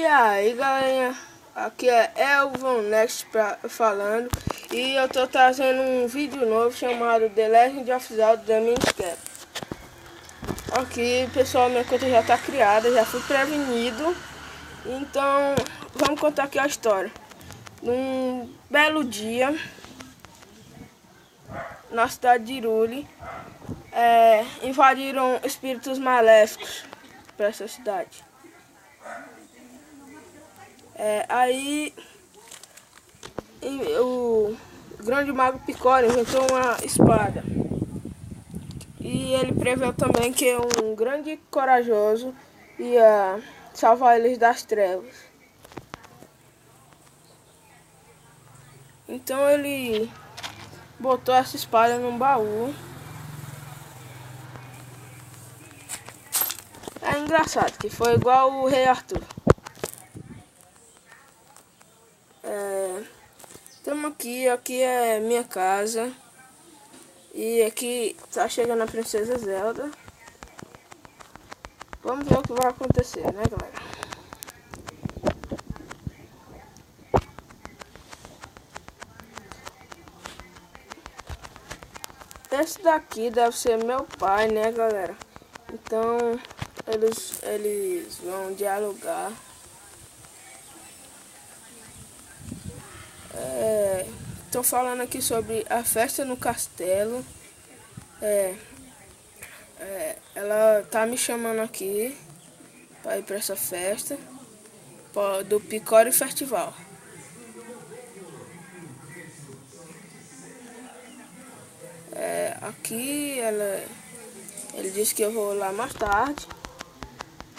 E aí galerinha, aqui é Elvon Next falando e eu tô trazendo um vídeo novo chamado The Legend of Zelda The Minish Cap. Aqui pessoal, minha conta já tá criada, já fui prevenido, então vamos contar aqui a história. Num belo dia, na cidade de Hyrule, invadiram espíritos maléficos para essa cidade. Aí o grande mago Picori inventou uma espada. E ele preveu também que um grande corajoso ia salvar eles das trevas. Então ele botou essa espada num baú. É engraçado que foi igual o Rei Arthur. Estamos aqui é minha casa. E aqui tá chegando a Princesa Zelda. Vamos ver o que vai acontecer, né galera? Esse daqui deve ser meu pai, né galera? Então eles vão dialogar. Tô falando aqui sobre a festa no castelo. Ela tá me chamando aqui para ir para essa festa do Picori Festival. Aqui ele disse que eu vou lá mais tarde,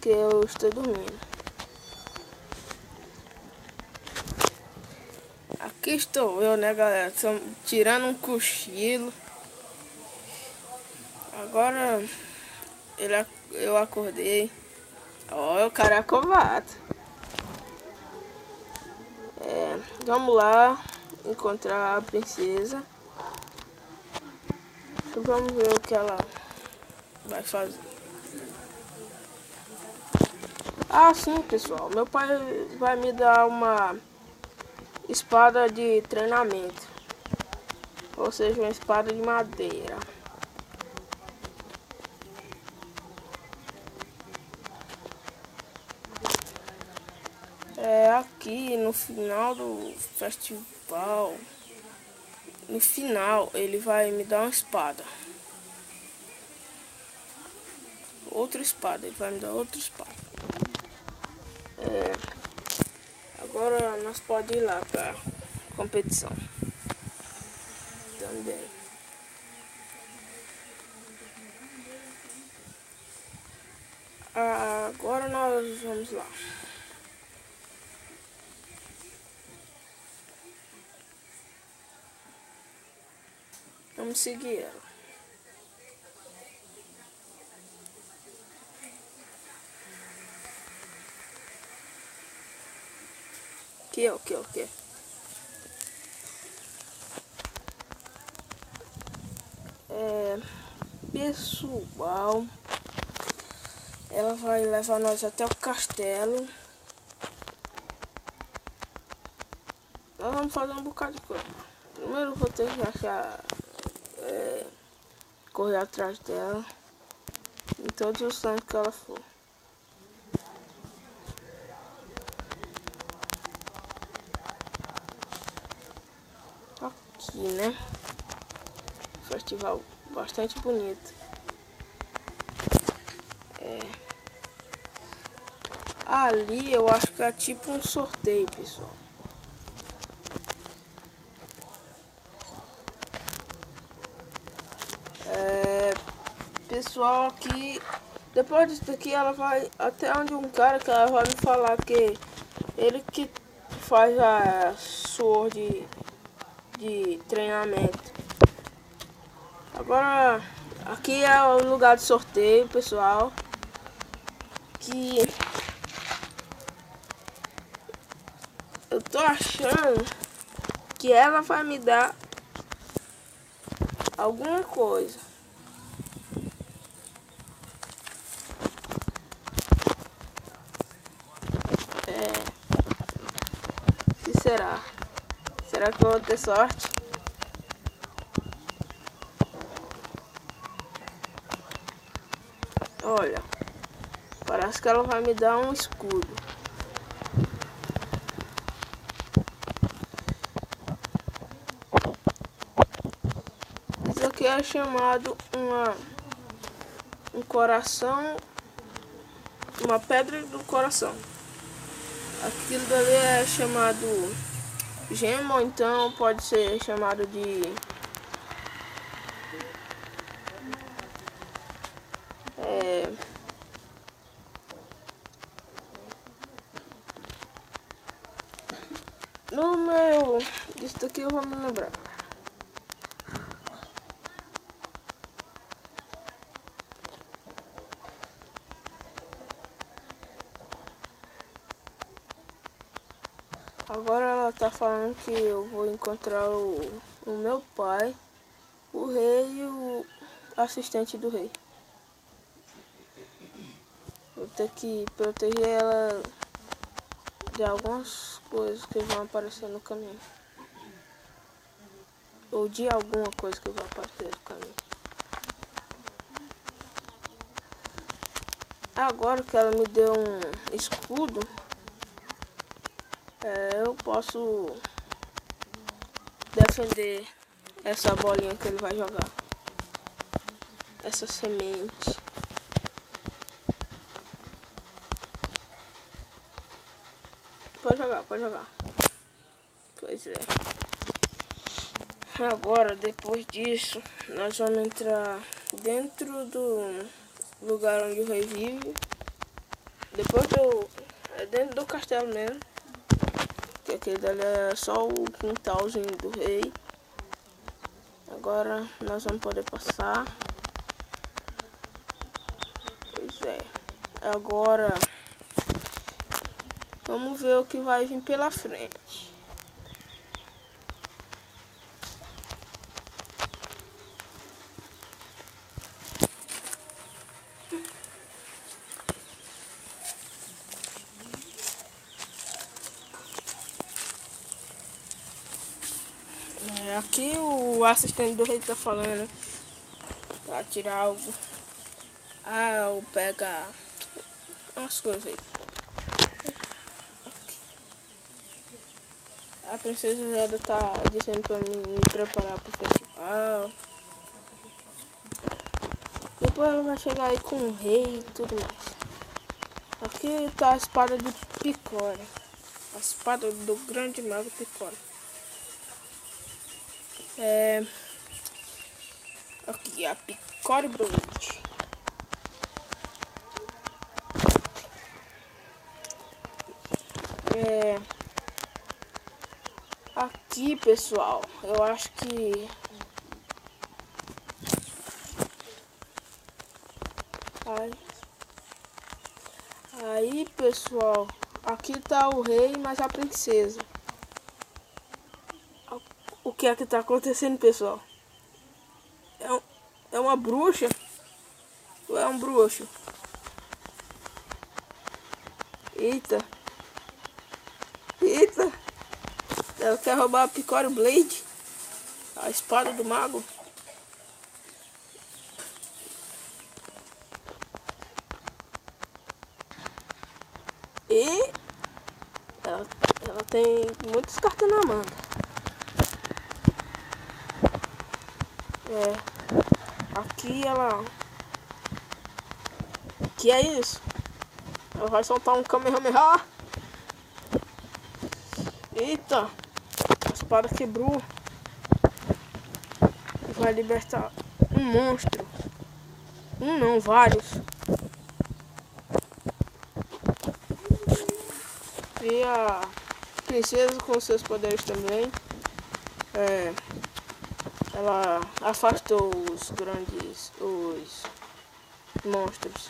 que eu estou dormindo. Aqui estou eu, né galera? Tô tirando um cochilo. Agora eu acordei. Ó, o cara é covarde. Vamos lá encontrar a princesa. Vamos ver o que ela vai fazer. Ah, sim, pessoal. Meu pai vai me dar uma espada de treinamento. Ou seja, uma espada de madeira. Aqui no final do festival, no final ele vai me dar uma espada. Outra espada, ele vai me dar outra espada. Agora nós podemos ir lá pra competição também. Agora nós vamos lá. Vamos seguir ela. Aqui. Pessoal, ela vai levar nós até o castelo. Nós vamos fazer um bocado de coisa. Primeiro vou ter que achar, correr atrás dela em todos os cantos que ela for. Aqui, né? Festival bastante bonito. Ali eu acho que é tipo um sorteio, pessoal. Pessoal, aqui depois disso daqui ela vai até onde um cara que ela vai me falar que ele que faz a sword de treinamento. Agora aqui é o lugar de sorteio, pessoal, que eu tô achando que ela vai me dar alguma coisa. será? Será que eu vou ter sorte? Olha, parece que ela vai me dar um escudo. Isso aqui é chamado um coração, uma pedra do coração. Aquilo dali é chamado gema, ou então pode ser chamado de no meu, isso daqui eu vou me lembrar. Agora ela tá falando que eu vou encontrar o meu pai, o rei e o assistente do rei. Vou ter que proteger ela de algumas coisas que vão aparecer no caminho. Ou de alguma coisa que vai aparecer no caminho. Agora que ela me deu um escudo, eu posso defender essa bolinha que ele vai jogar. Essa semente. Pode jogar, pode jogar. Pois é. Agora, depois disso, nós vamos entrar dentro do lugar onde o rei vive. Depois é dentro do castelo mesmo. Que aquele dali é só o quintalzinho do rei. Agora nós vamos poder passar. Pois é. Agora vamos ver o que vai vir pela frente. Aqui o assistente do rei tá falando pra tirar algo. Eu pega umas coisas aí. A princesa Zelda tá dizendo pra mim me preparar pro festival. Depois ela vai chegar aí com o rei e tudo mais. Aqui tá a espada de Picora. A espada do grande mago Picora. Aqui a Picora Blade. Aqui, pessoal, eu acho que aí, pessoal, aqui tá o rei, mas a princesa. O que é que tá acontecendo, pessoal? É uma bruxa? Ou é um bruxo? Eita! Eita! Ela quer roubar a Picora Blade, a espada do mago. E ela tem muitos cartões na manga. Aqui ela... Que é isso? Ela vai soltar um Kamehameha. Eita! A espada quebrou. Vai libertar um monstro. Um não, vários. E a princesa com seus poderes também. Ela afastou os monstros.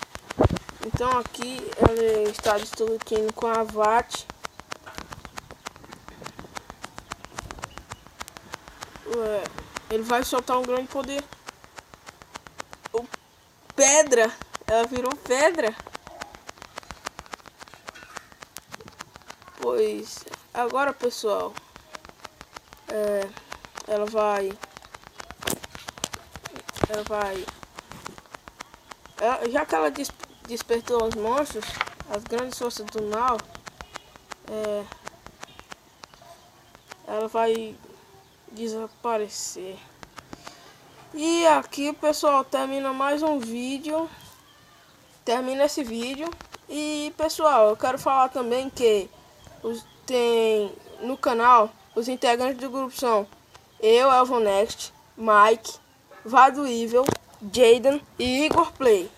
Então aqui ela está destruindo com a Vat. Ele vai soltar um grande poder. Pedra. Ela virou pedra. Pois agora, pessoal, ela vai já que ela despertou os monstros, as grandes forças do mal, ela vai desaparecer. E aqui, pessoal, termina mais um vídeo. Termina esse vídeo. E, pessoal, eu quero falar também que tem no canal os integrantes do grupo são eu, Elvonext, Mike, Vado Evil, Jaden e Igor Play.